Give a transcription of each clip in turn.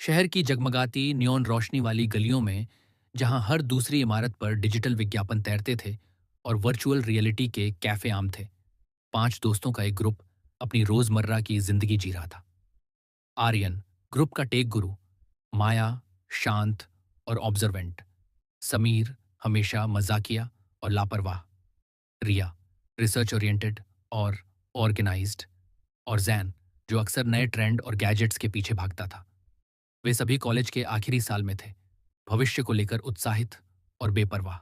शहर की जगमगाती नियॉन रोशनी वाली गलियों में, जहां हर दूसरी इमारत पर डिजिटल विज्ञापन तैरते थे और वर्चुअल रियलिटी के कैफे आम थे, 5 दोस्तों का एक ग्रुप अपनी रोजमर्रा की जिंदगी जी रहा था। आर्यन, ग्रुप का टेक गुरु। माया, शांत और ऑब्जर्वेंट। समीर, हमेशा मजाकिया और लापरवाह। रिया, रिसर्च ओरिएंटेड और ऑर्गेनाइज्ड। और जैन, जो अक्सर नए ट्रेंड और गैजेट्स के पीछे भागता था। वे सभी कॉलेज के आखिरी साल में थे, भविष्य को लेकर उत्साहित और बेपरवाह।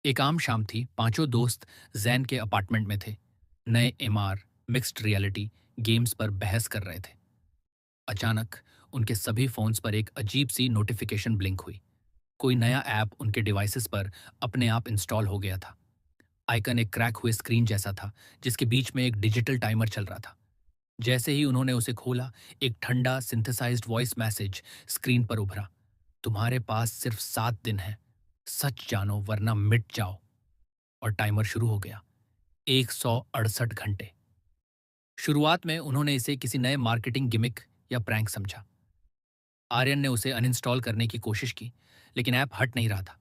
एक आम शाम थी, पांचों दोस्त जैन के अपार्टमेंट में थे। नए एमआर, मिक्स्ड रियलिटी गेम्स पर बहस कर रहे थे। अचानक उनके सभी फोन्स पर एक अजीब सी नोटिफिकेशन ब्लिंक हुई। कोई नया ऐप उनके डिवाइसेस पर अपने आप इंस्टॉल हो गया था। आइकन एक क्रैक हुए स्क्रीन जैसा था, जिसके बीच में एक डिजिटल टाइमर चल रहा था। जैसे ही उन्होंने उसे खोला, एक ठंडा सिंथेसाइज्ड वॉइस मैसेज स्क्रीन पर उभरा। तुम्हारे पास सिर्फ 7 दिन है, सच जानो वरना मिट जाओ। और टाइमर शुरू हो गया। 168 घंटे। शुरुआत में उन्होंने इसे किसी नए मार्केटिंग गिमिक या प्रैंक समझा। आर्यन ने उसे अनइंस्टॉल करने की कोशिश की, लेकिन ऐप हट नहीं रहा था।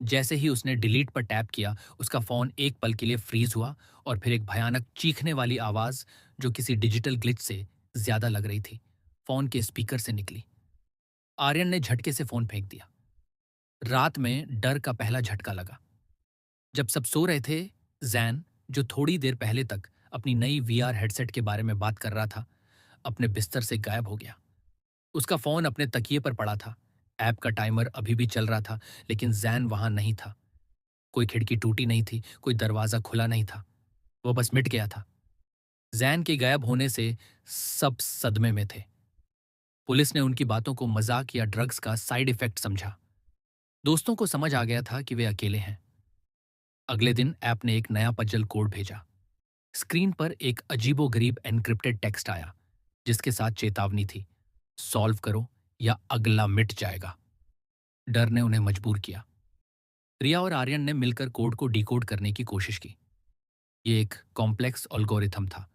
जैसे ही उसने डिलीट पर टैप किया, उसका फोन एक पल के लिए फ्रीज हुआ और फिर एक भयानक चीखने वाली आवाज, जो किसी डिजिटल ग्लिच से ज्यादा लग रही थी, फोन के स्पीकर से निकली। आर्यन ने झटके से फोन फेंक दिया। रात में डर का पहला झटका लगा। जब सब सो रहे थे, जैन, जो थोड़ी देर पहले तक अपनी नई वीआर हेडसेट के बारे में बात कर रहा था, अपने बिस्तर से गायब हो गया। उसका फोन अपने तकिए पर पड़ा था। ऐप का टाइमर अभी भी चल रहा था, लेकिन जैन वहां नहीं था। कोई खिड़की टूटी नहीं थी, कोई दरवाजा खुला नहीं था। वो बस मिट गया था। जैन के गायब होने से सब सदमे में थे। पुलिस ने उनकी बातों को मजाक या ड्रग्स का साइड इफेक्ट समझा। दोस्तों को समझ आ गया था कि वे अकेले हैं। अगले दिन ऐप ने एक नया पजल कोड भेजा। स्क्रीन पर एक अजीबोगरीब एन्क्रिप्टेड टेक्स्ट आया, जिसके साथ चेतावनी थी, सॉल्व करो या अगला मिट जाएगा। डर ने उन्हें मजबूर किया। रिया और आर्यन ने मिलकर कोड को डिकोड करने की कोशिश की। ये एक कॉम्प्लेक्स एल्गोरिथम था,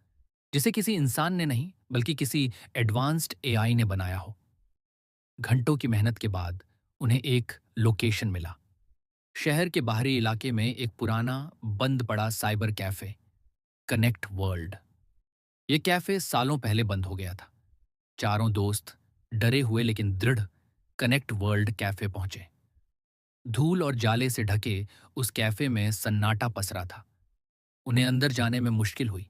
जिसे किसी इंसान ने नहीं, बल्कि किसी एडवांस्ड एआई ने बनाया हो। घंटों की मेहनत के बाद उन्हें एक लोकेशन मिला। शहर के बाहरी इलाके में एक पुराना, बंद पड़ा साइबर कैफे, कनेक्ट वर्ल्ड। ये कैफे सालों पहले बंद हो गया था। चारों दोस्त डरे हुए लेकिन दृढ़ कनेक्ट वर्ल्ड कैफे पहुंचे। धूल और जाले से ढके उस कैफे में सन्नाटा पसरा था। उन्हें अंदर जाने में मुश्किल हुई,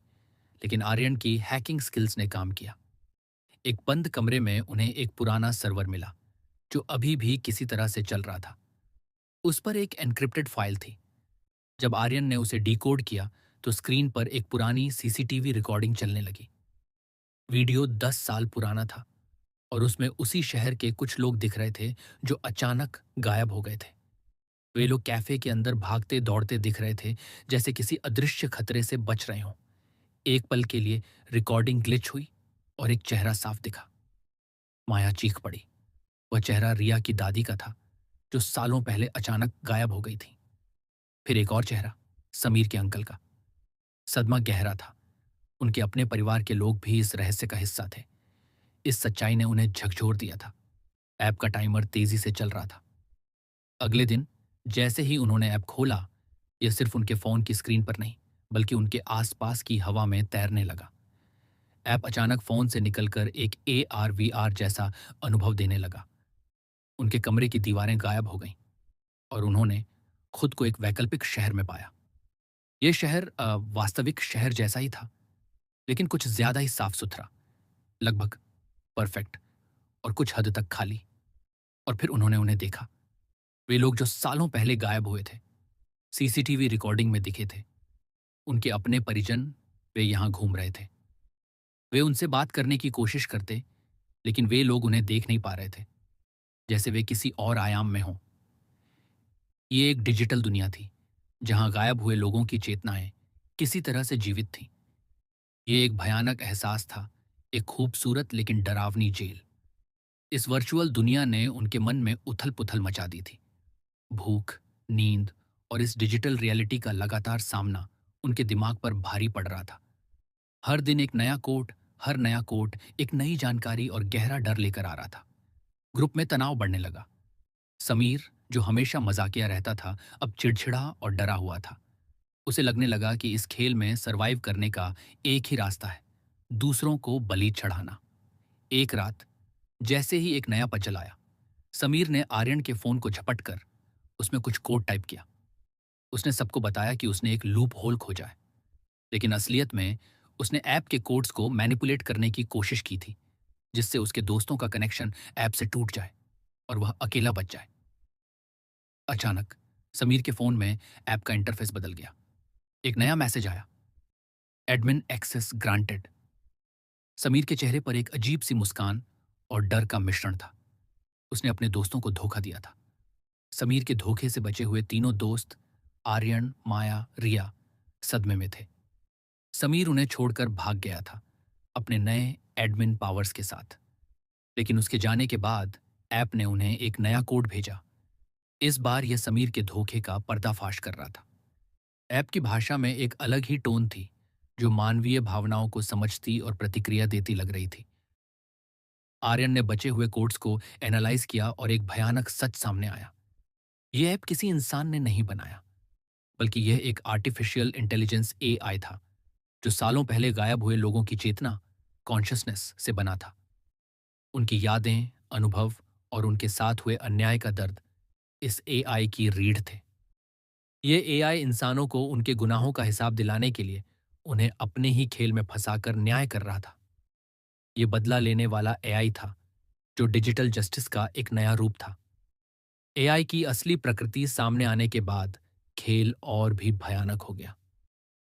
लेकिन आर्यन की हैकिंग स्किल्स ने काम किया। एक बंद कमरे में उन्हें एक पुराना सर्वर मिला, जो अभी भी किसी तरह से चल रहा था। उस पर एक एन्क्रिप्टेड फाइल थी। जब आर्यन ने उसे डिकोड किया, तो स्क्रीन पर एक पुरानी सीसीटीवी रिकॉर्डिंग चलने लगी। वीडियो 10 साल पुराना था और उसमें उसी शहर के कुछ लोग दिख रहे थे, जो अचानक गायब हो गए थे। वे लोग कैफे के अंदर भागते दौड़ते दिख रहे थे, जैसे किसी अदृश्य खतरे से बच रहे हों। एक पल के लिए रिकॉर्डिंग ग्लिच हुई और एक चेहरा साफ दिखा। माया चीख पड़ी। वह चेहरा रिया की दादी का था, जो सालों पहले अचानक गायब हो गई थी। फिर एक और चेहरा, समीर के अंकल का। सदमा गहरा था। उनके अपने परिवार के लोग भी इस रहस्य का हिस्सा थे। इस सच्चाई ने उन्हें झकझोर दिया था। ऐप का टाइमर तेजी से चल रहा था। अगले दिन जैसे ही उन्होंने ऐप खोला, यह सिर्फ उनके फोन की स्क्रीन पर नहीं, बल्कि उनके आसपास की हवा में तैरने लगा। ऐप अचानक फोन से निकलकर एक AR VR जैसा अनुभव देने लगा। उनके कमरे की दीवारें गायब हो गईं और उन्होंने खुद को एक वैकल्पिक शहर में पाया। यह शहर वास्तविक शहर जैसा ही था, लेकिन कुछ ज्यादा ही साफ सुथरा, लगभग परफेक्ट, और कुछ हद तक खाली। और फिर उन्होंने उन्हें देखा। वे लोग जो सालों पहले गायब हुए थे, सीसीटीवी रिकॉर्डिंग में दिखे थे। उनके अपने परिजन, वे यहां घूम रहे थे। वे उनसे बात करने की कोशिश करते, लेकिन वे लोग उन्हें देख नहीं पा रहे थे, जैसे वे किसी और आयाम में हों। ये एक डिजिटल दुनिया थी, जहां गायब हुए लोगों की चेतनाएं किसी तरह से जीवित थीं। ये एक भयानक एहसास था, एक खूबसूरत लेकिन डरावनी जेल। इस वर्चुअल दुनिया ने उनके मन में उथल पुथल मचा दी थी। भूख, नींद और इस डिजिटल रियलिटी का लगातार सामना उनके दिमाग पर भारी पड़ रहा था। हर दिन एक नया कोट, हर नया कोट एक नई जानकारी और गहरा डर लेकर आ रहा था। ग्रुप में तनाव बढ़ने लगा। समीर, जो हमेशा मजाकिया रहता था, अब चिड़चिड़ा और डरा हुआ था। उसे लगने लगा कि इस खेल में सरवाइव करने का एक ही रास्ता है, दूसरों को बलि चढ़ाना। एक रात, जैसे ही एक नया पजल आया, समीर ने आर्यन के फोन को झपट कर उसमें कुछ कोड टाइप किया। उसने सबको बताया कि उसने एक लूप होल खोजा है, लेकिन असलियत में उसने ऐप के कोड्स को मैनिपुलेट करने की कोशिश की थी, जिससे उसके दोस्तों का कनेक्शन ऐप से टूट जाए और वह अकेला बच जाए। अचानक समीर के फोन में ऐप का इंटरफेस बदल गया। एक नया मैसेज आया, एडमिन एक्सेस ग्रांटेड। समीर के चेहरे पर एक अजीब सी मुस्कान और डर का मिश्रण था। उसने अपने दोस्तों को धोखा दिया था। समीर के धोखे से बचे हुए तीनों दोस्त, आर्यन, माया, रिया, सदमे में थे। समीर उन्हें छोड़कर भाग गया था, अपने नए एडमिन पावर्स के साथ। लेकिन उसके जाने के बाद ऐप ने उन्हें एक नया कोड भेजा। इस बार यह समीर के धोखे का पर्दाफाश कर रहा था। ऐप की भाषा में एक अलग ही टोन थी, जो मानवीय भावनाओं को समझती और प्रतिक्रिया देती लग रही थी। आर्यन ने बचे हुए कोड्स को एनालाइज किया और एक भयानक सच सामने आया। यह ऐप किसी इंसान ने नहीं बनाया, बल्कि यह एक आर्टिफिशियल इंटेलिजेंस एआई था, जो सालों पहले गायब हुए लोगों की चेतना, कॉन्शियसनेस से बना था। उनकी यादें, अनुभव और उनके साथ हुए अन्याय का दर्द इस एआई की रीढ़ थे। ये एआई इंसानों को उनके गुनाहों का हिसाब दिलाने के लिए उन्हें अपने ही खेल में फंसाकर न्याय कर रहा था। ये बदला लेने वाला एआई था, जो डिजिटल जस्टिस का एक नया रूप था। एआई की असली प्रकृति सामने आने के बाद खेल और भी भयानक हो गया।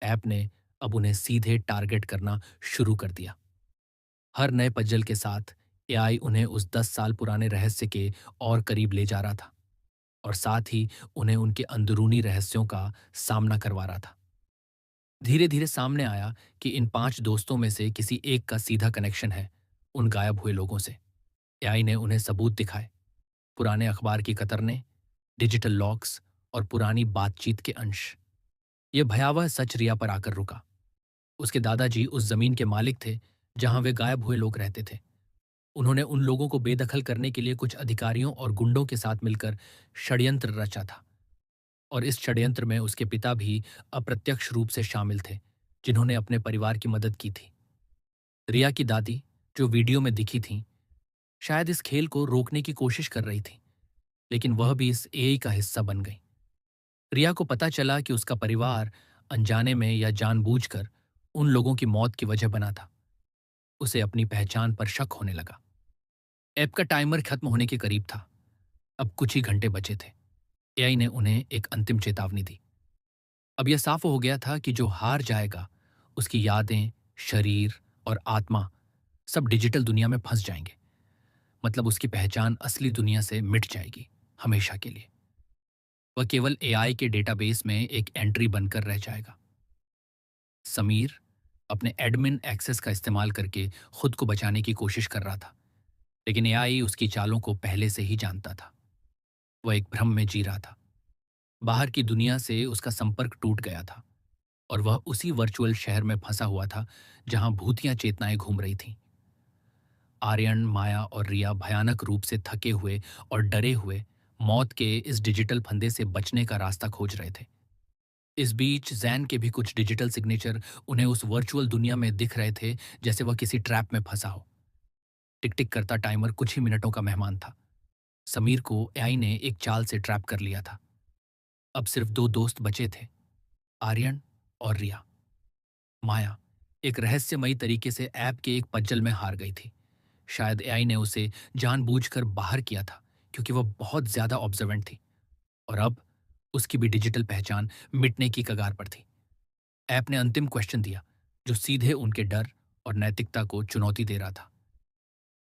ऐप ने अब उन्हें सीधे टारगेट करना शुरू कर दिया। हर नए पजल के साथ एआई उन्हें उस 10 साल पुराने रहस्य के और करीब ले जा रहा था, और साथ ही उन्हें उनके अंदरूनी रहस्यों का सामना करवा रहा था। धीरे धीरे सामने आया कि इन 5 दोस्तों में से किसी एक का सीधा कनेक्शन है उन गायब हुए लोगों से। एआई ने उन्हें सबूत दिखाए, पुराने अखबार की कतरने, डिजिटल लॉक्स और पुरानी बातचीत के अंश। ये भयावह सच रिया पर आकर रुका। उसके दादाजी उस जमीन के मालिक थे जहां वे गायब हुए लोग रहते थे। उन्होंने उन लोगों को बेदखल करने के लिए कुछ अधिकारियों और गुंडों के साथ मिलकर षड्यंत्र रचा था, और इस षड्यंत्र में उसके पिता भी अप्रत्यक्ष रूप से शामिल थे, जिन्होंने अपने परिवार की मदद की थी। रिया की दादी, जो वीडियो में दिखी थीं, शायद इस खेल को रोकने की कोशिश कर रही थी, लेकिन वह भी इस एआई का हिस्सा बन गई। रिया को पता चला कि उसका परिवार अनजाने में या जानबूझकर उन लोगों की मौत की वजह बना था। उसे अपनी पहचान पर शक होने लगा। ऐप का टाइमर खत्म होने के करीब था। अब कुछ ही घंटे बचे थे। एआई ने उन्हें एक अंतिम चेतावनी दी। अब यह साफ हो गया था कि जो हार जाएगा, उसकी यादें, शरीर और आत्मा सब डिजिटल दुनिया में फंस जाएंगे। मतलब उसकी पहचान असली दुनिया से मिट जाएगी, हमेशा के लिए। वह केवल एआई के डेटाबेस में एक एंट्री बनकर रह जाएगा। समीर अपने एडमिन एक्सेस का इस्तेमाल करके खुद को बचाने की कोशिश कर रहा था, लेकिन एआई उसकी चालों को पहले से ही जानता था। वह एक भ्रम में जी रहा था। बाहर की दुनिया से उसका संपर्क टूट गया था, और वह उसी वर्चुअल शहर में फंसा हुआ था जहां भूतियां चेतनाएं घूम रही थीं। आर्यन, माया और रिया भयानक रूप से थके हुए और डरे हुए मौत के इस डिजिटल फंदे से बचने का रास्ता खोज रहे थे। इस बीच जैन के भी कुछ डिजिटल सिग्नेचर उन्हें उस वर्चुअल दुनिया में दिख रहे थे, जैसे वह किसी ट्रैप में फंसा हो। टिक टिक करता टाइमर कुछ ही मिनटों का मेहमान था। समीर को एआई ने एक चाल से ट्रैप कर लिया था। अब सिर्फ 2 दोस्त बचे थे, आर्यन और रिया। माया एक रहस्यमयी तरीके से ऐप के एक पज्जल में हार गई थी। शायद एआई ने उसे जानबूझकर बाहर किया था, क्योंकि वह बहुत ज्यादा ऑब्जर्वेंट थी, और अब उसकी भी डिजिटल पहचान मिटने की कगार पर थी। ऐप ने अंतिम क्वेश्चन दिया, जो सीधे उनके डर और नैतिकता को चुनौती दे रहा था।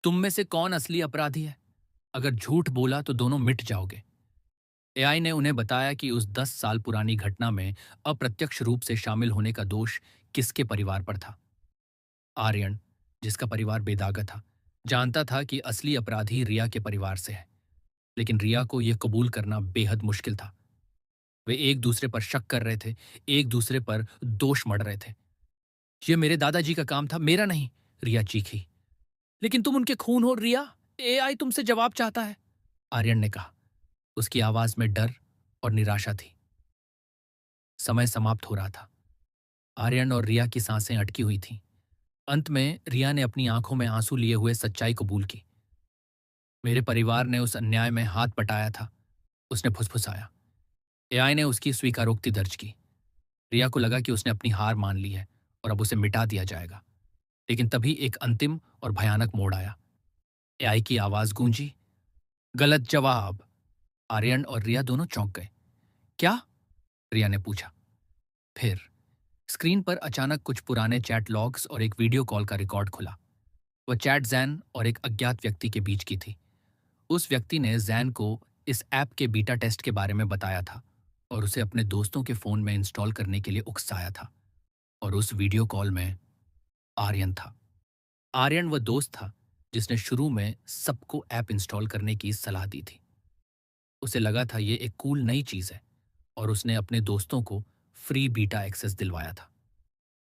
तुम में से कौन असली अपराधी है? अगर झूठ बोला तो दोनों मिट जाओगे। एआई ने उन्हें बताया कि उस 10 साल पुरानी घटना में अप्रत्यक्ष रूप से शामिल होने का दोष किसके परिवार पर था। आर्यन, जिसका परिवार बेदागा था, जानता था कि असली अपराधी रिया के परिवार से है, लेकिन रिया को यह कबूल करना बेहद मुश्किल था। वे एक दूसरे पर शक कर रहे थे, एक दूसरे पर दोष मढ़ रहे थे। यह मेरे दादाजी का काम था, मेरा नहीं, रिया चीखी। लेकिन तुम उनके खून हो, रिया, एआई तुमसे जवाब चाहता है, आर्यन ने कहा। उसकी आवाज में डर और निराशा थी। समय समाप्त हो रहा था। आर्यन और रिया की सांसें अटकी हुई थीं। अंत में रिया ने अपनी आंखों में आंसू लिए हुए सच्चाई कबूल की। मेरे परिवार ने उस अन्याय में हाथ बटाया था, उसने फुसफुसाया। एआई ने उसकी स्वीकारोक्ति दर्ज की। रिया को लगा कि उसने अपनी हार मान ली है और अब उसे मिटा दिया जाएगा। लेकिन तभी एक अंतिम और भयानक मोड़ आया। एआई की आवाज गूंजी, गलत जवाब। आर्यन और रिया दोनों चौंक गए। क्या? रिया ने पूछा। फिर स्क्रीन पर अचानक कुछ पुराने चैट लॉग्स और एक वीडियो कॉल का रिकॉर्ड खुला। वह चैट जैन और एक अज्ञात व्यक्ति के बीच की थी। उस व्यक्ति ने जैन को इस ऐप के बीटा टेस्ट के बारे में बताया था और उसे अपने दोस्तों के फोन में इंस्टॉल करने के लिए उकसाया था। और उस वीडियो कॉल में आर्यन था। आर्यन वह दोस्त था जिसने शुरू में सबको ऐप इंस्टॉल करने की सलाह दी थी। उसे लगा था ये एक कूल नई चीज है और उसने अपने दोस्तों को फ्री बीटा एक्सेस दिलवाया था।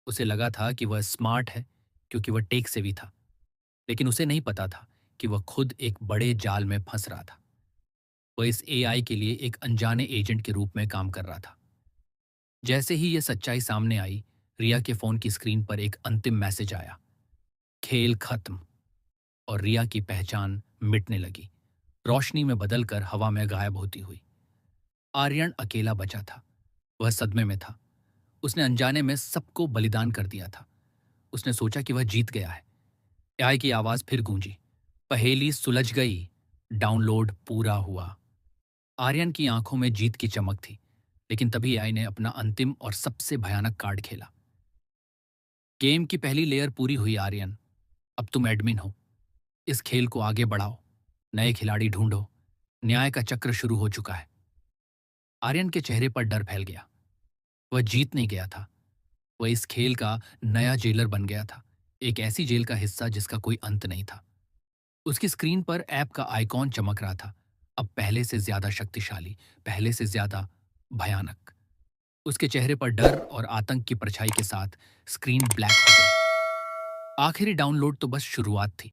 उसे लगा था कि वह स्मार्ट है क्योंकि वह टेक सेवी था, लेकिन उसे नहीं पता था कि वह खुद एक बड़े जाल में फंस रहा था। वह इस एआई के लिए एक अनजाने एजेंट के रूप में काम कर रहा था। जैसे ही यह सच्चाई सामने आई, रिया के फोन की स्क्रीन पर एक अंतिम मैसेज आया, खेल खत्म। और रिया की पहचान मिटने लगी, रोशनी में बदलकर हवा में गायब होती हुई। आर्यन अकेला बचा था। वह सदमे में था। उसने अनजाने में सबको बलिदान कर दिया था। उसने सोचा कि वह जीत गया है। एआई की आवाज फिर गूंजी, पहेली सुलझ गई, डाउनलोड पूरा हुआ। आर्यन की आंखों में जीत की चमक थी, लेकिन तभी एआई ने अपना अंतिम और सबसे भयानक कार्ड खेला। गेम की पहली लेयर पूरी हुई आर्यन। अब तुम एडमिन हो। इस खेल को आगे बढ़ाओ, नए खिलाड़ी ढूंढो। न्याय का चक्र शुरू हो चुका है। आर्यन के चेहरे पर डर फैल गया। वह जीत नहीं गया था। वह इस खेल का नया जेलर बन गया था, एक ऐसी जेल का हिस्सा जिसका कोई अंत नहीं था। उसकी स्क्रीन पर ऐप का आइकॉन चमक रहा था, अब पहले से ज्यादा शक्तिशाली, पहले से ज्यादा भयानक। उसके चेहरे पर डर और आतंक की परछाई के साथ स्क्रीन ब्लैक हो गई। आखिरी डाउनलोड तो बस शुरुआत थी।